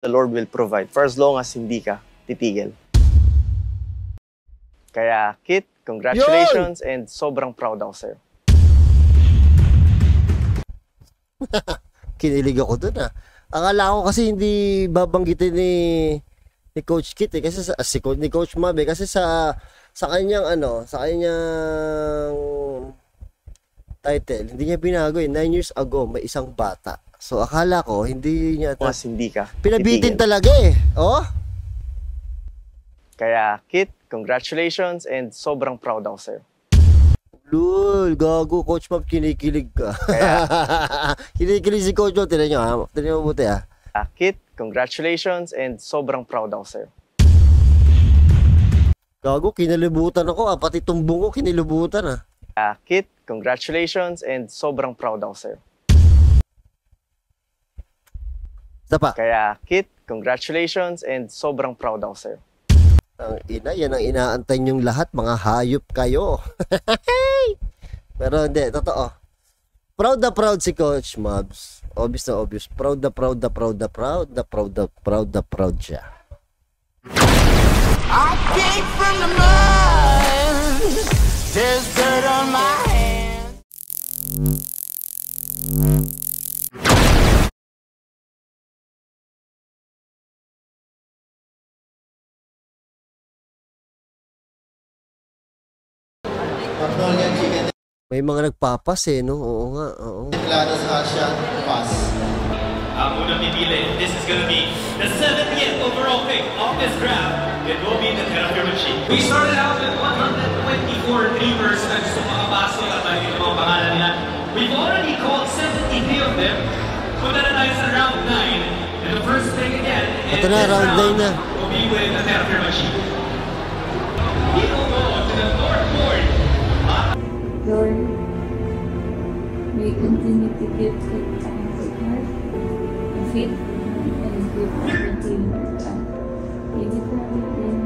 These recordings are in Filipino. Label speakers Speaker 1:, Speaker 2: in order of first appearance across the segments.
Speaker 1: the Lord will provide for as long as hindi ka titigil. Kaya, Kit, congratulations and sobrang proud ako sa'yo.
Speaker 2: Kinilig ako dun Akala ko kasi hindi babanggitin ni Coach Kit kasi ni Coach Mabe kasi sa kanyang sa kanyang title, hindi niya binago 9 years ago may isang bata. So akala ko hindi niya
Speaker 1: hindi ka
Speaker 2: pinabitin talaga Oh?
Speaker 1: Kaya Kit, congratulations and sobrang proud ako sa'yo.
Speaker 2: Lul, gago, Coach Mab, kinikilig ka. Kinikilig si Coach Mab, tinan nyo mabuti
Speaker 1: Kit, congratulations and sobrang proud ako sa'yo.
Speaker 2: Gago, kinalibutan ako pati tumbong ko kinilibutan
Speaker 1: Kit, congratulations and sobrang proud ako sa'yo.
Speaker 2: Dapa.
Speaker 1: Kaya Kit, congratulations and sobrang proud ako sa'yo.
Speaker 2: Ang ina, yan ang inaantay niyong lahat, mga hayop kayo. Pero hindi, totoo. Proud na proud si Coach Mabs. Obvious na obvious. Proud siya. I came from the mud. There's dirt on my hands. May mga nagpapas no? Oo nga, oo.
Speaker 3: Declaras Asian pass.
Speaker 4: Ang unang pipili, this is gonna be the 70th overall pick of this draft. It will be the Therapy Machine. We started out with 124 dreamers na gusto makapasok at yung mga pangalan nila. We've already called 73 of them. Punta na tayo sa round 9. And the first pick again in this round will be with the Therapy Machine. He will go to the North Board.
Speaker 5: Lord, may continue to give it time for God, and faith, and good continue to God. Thank you for everything.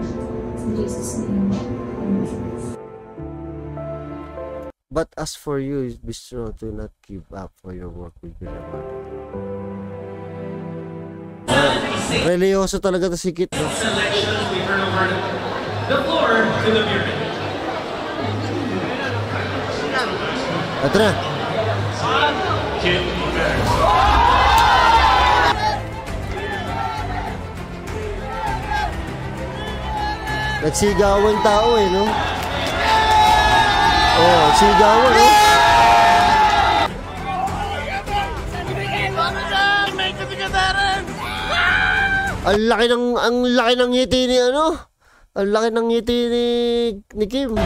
Speaker 5: In Jesus' name, amen.
Speaker 2: But as for you, be strong to not give up for your work will be rewarded. Religyoso talaga to si Kit.
Speaker 4: Selection, we turn over the floor to the pyramid.
Speaker 2: Ito na. Nagsigawan tao no? Oh, sigawan Ang laki ng ngiti ni Ang laki ng ngiti ni Kim.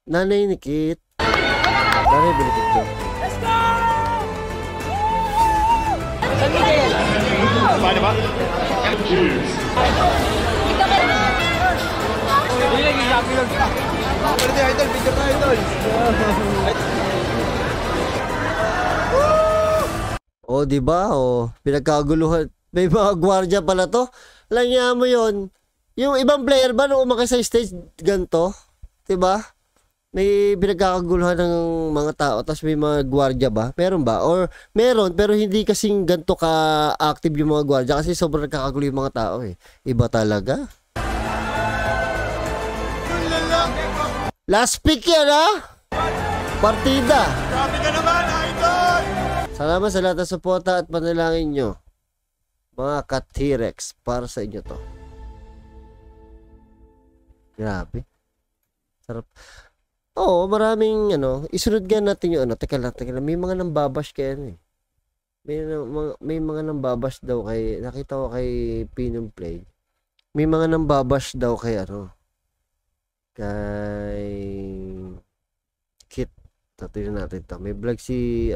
Speaker 2: Nanay ni Kit. Nanay balikin ko. Let's go!
Speaker 4: Paano ba?
Speaker 2: Oh, di ba? Oh, pinagkaguluhan. May mga gwardiya pala to. Langya mo 'yon. Yung ibang player ba nung umakay sa stage ganto? Di ba? May pinagkakaguluhan ng mga tao tapos may mga gwardiya ba? Meron ba? Or meron pero hindi kasing ganito ka-active yung mga gwardiya kasi sobrang nagkakagulo yung mga tao Iba talaga. Last pick yan Partida.
Speaker 3: Grabe ka naman, idol!
Speaker 2: Salamat sa lahat ng suporta at panalangin nyo. Mga ka-T-Rex, para sa inyo to. Grabe. Sarap. Oo, maraming isunod nga natin yung teka lang, may mga nambabash kaya may mga nambabash daw kay, nakita ko kay Pinong Play. May mga nambabash daw kay kay Kit. Tingnan natin to. May vlog si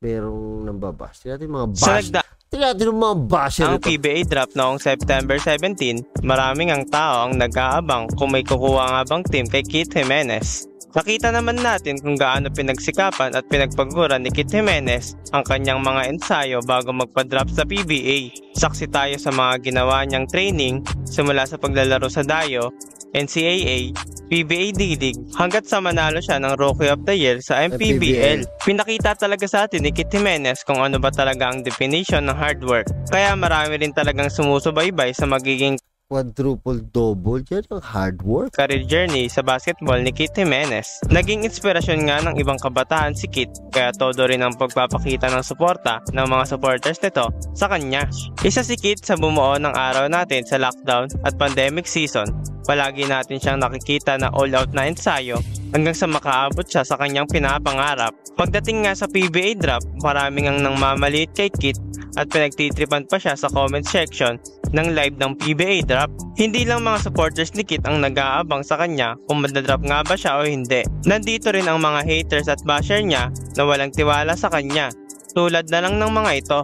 Speaker 2: merong nambabash. Tingnan natin mga bash. Tingnan natin mga basher.
Speaker 6: Ang PBA draft noong September 17, maraming ang tao ang nag-aabang kung may kukuha nga bang team kay Kit Jimenez. Nakita naman natin kung gaano pinagsikapan at pinagpaguran ni Kit Jimenez ang kanyang mga ensayo bago magpa-draft sa PBA. Saksi tayo sa mga ginawa niyang training simula sa paglalaro sa Dayo NCAA, PBA D-League, hanggat sa manalo siya ng Rookie of the Year sa MPBL. Pinakita talaga sa atin ni Kit Jimenez kung ano ba talaga ang definition ng hard work. Kaya marami rin talagang sumusubaybay sa magiging
Speaker 2: quadruple double, yan ang hard work.
Speaker 6: career journey sa basketball ni Kit Jimenez. Naging inspirasyon nga ng ibang kabataan si Kit, kaya todo rin ang pagpapakita ng suporta ng mga supporters nito sa kanya. Isa si Kit sa bumuo ng araw natin sa lockdown at pandemic season. Palagi natin siyang nakikita na all-out na ensayo hanggang sa makaabot siya sa kanyang pinapangarap. Pagdating nga sa PBA draft, maraming ang nang mamaliit kay Kit at pinagtitripan pa siya sa comment section ng live ng PBA draft. Hindi lang mga supporters ni Kit ang nag-aabang sa kanya kung madadraft nga ba siya o hindi. Nandito rin ang mga haters at basher niya na walang tiwala sa kanya. Tulad na lang ng mga ito.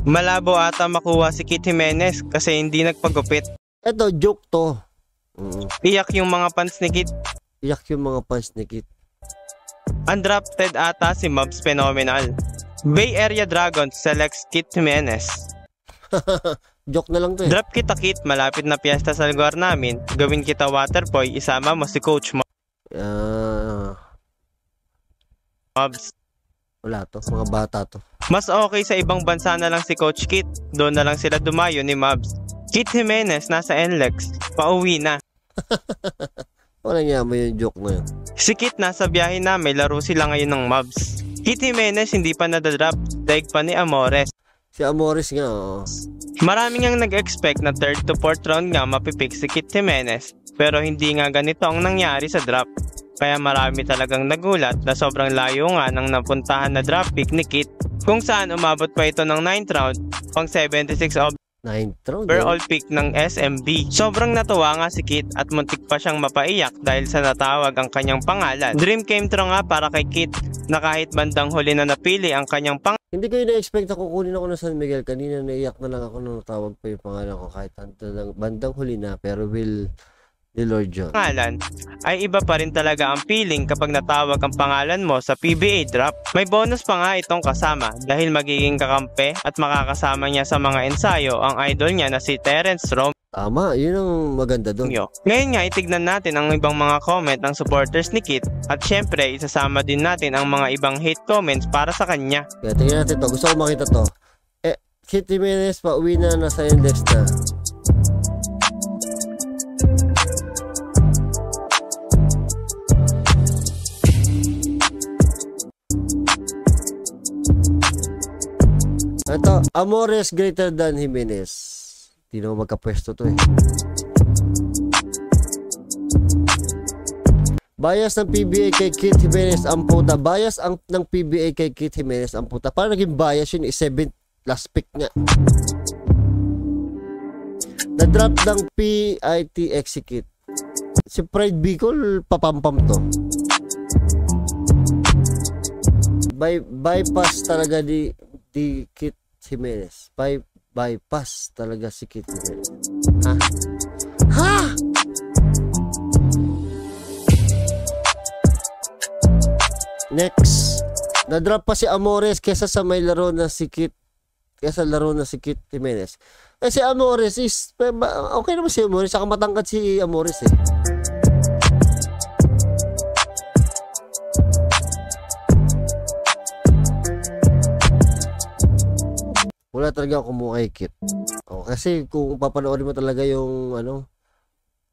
Speaker 6: Malabo ata makuha si Kit Jimenez kasi hindi nagpagupit.
Speaker 2: Eto, joke to.
Speaker 6: Iyak yung mga fans ni Kit.
Speaker 2: Iyak yung mga fans ni Kit.
Speaker 6: Undrafted ata si Mobs Phenomenal. Bay Area Dragons selects Kit Jimenez.
Speaker 2: Joke na lang to eh.
Speaker 6: Drop kita Kit, malapit na piyesta sa lugar namin. Gawin kita waterboy, isama mo si Coach Mobs.
Speaker 2: Wala to, mga bata to.
Speaker 6: Mas okay sa ibang bansa na lang si Coach Kit. Doon na lang sila dumayo ni Mobs. Kit Jimenez nasa NLEX, pauwi na.
Speaker 2: Wala niya mo yung joke na yun.
Speaker 6: Si Kit nasa biyahe na, may laro sila ngayon ng Mobs. Kit Jimenez hindi pa nadadrop, daig pa ni Amores.
Speaker 2: Si Amores nga, oo.
Speaker 6: Maraming ang nag-expect na 3rd to 4th round nga mapipick si Kit Jimenez, pero hindi nga ganito ang nangyari sa draft. Kaya marami talagang nagulat na sobrang layo nga ng napuntahan na draft pick ni Kit, kung saan umabot pa ito ng 9th round, pang 76 of
Speaker 2: 9th round.
Speaker 6: overall pick ng SMB. Sobrang natuwa nga si Kit at muntik pa siyang mapaiyak dahil sa natawag ang kanyang pangalan. Dream came true nga para kay Kit na kahit bandang huli na napili ang kanyang
Speaker 2: Hindi ko yung na-expect na kukunin ako ng San Miguel. Kanina naiyak na lang ako nung natawag pa yung pangalan ko kahit bandang huli na, pero will ni Lord John.
Speaker 6: Pangalan ay iba pa rin talaga ang feeling kapag natawag ang pangalan mo sa PBA draft. May bonus pa nga itong kasama dahil magiging kakampi at makakasama niya sa mga ensayo ang idol niya na si Terence Romeo.
Speaker 2: Tama, yun ang maganda doon.
Speaker 6: Ngayon nga itignan natin ang ibang mga comment ng supporters ni Kit at syempre isasama din natin ang mga ibang hate comments para sa kanya.
Speaker 2: Kaya tingnan natin to, gusto ko makita to. Kit Jimenez pa uwi na, nasa index na. Ito, Amores greater than Jimenez. Hindi naman magkapwesto to eh. Bias ng PBA kay Kit Jimenez ang puta. Bias ng PBA kay Kit Jimenez ang puta. Parang naging bias yun, 7th last pick nga. Na-drop ng PIT execute. Si Pride Bicol, papampam to. Bypass talaga di Kit Jimenez. Bypass talaga si Kit Jimenez. Ha? Next. Na-drop pa si Amores kesa sa may laro na si Kit. Kesa laro na si Kit Jimenez. Si Amores is okay naman si Amores. Saka matangkad si Amores eh. Wala talaga ako mukha kay Kit. Kasi kung papanoorin mo talaga yung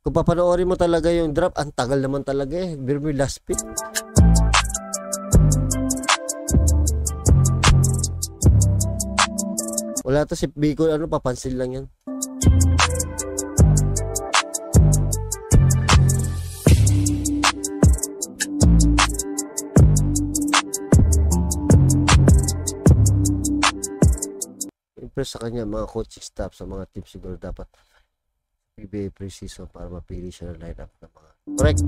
Speaker 2: kung papanoorin mo talaga yung drop, ang tagal naman talaga eh. Biro mo yung last pick. Wala to si Bicol, papansin lang yan. Impress sa kanya mga coaching staff sa mga team, siguro dapat PBA pre-season para mapili siya ng lineup ng mga correct.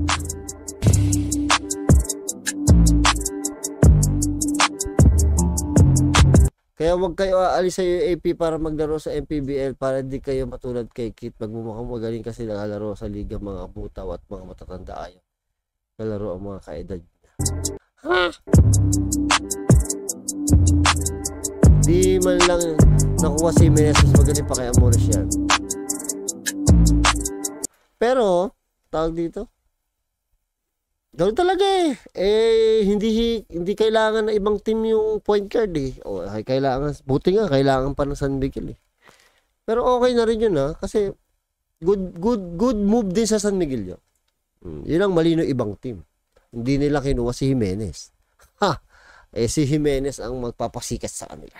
Speaker 2: Kaya wag kayo aalis sa UAP para maglaro sa MPBL para di kayo matulad kay Kit. Magmumukhang magaling kasi nakalaro sa liga mga butaw at mga matatanda ayaw nalaro ang mga kaedad niya. Ha? Di man lang nakuha si Jimenez, magaling pa kay Amores yan. Pero tawag dito. Ganoon talaga eh. Hindi kailangan na ibang team yung point guard eh. O, buti nga, kailangan pa ng San Miguel eh. Pero okay na rin yun kasi good move din sa San Miguel yun. Yun ang mali ng ibang team. Hindi nila kinuha si Jimenez. Si Jimenez ang magpapasikat sa kanila.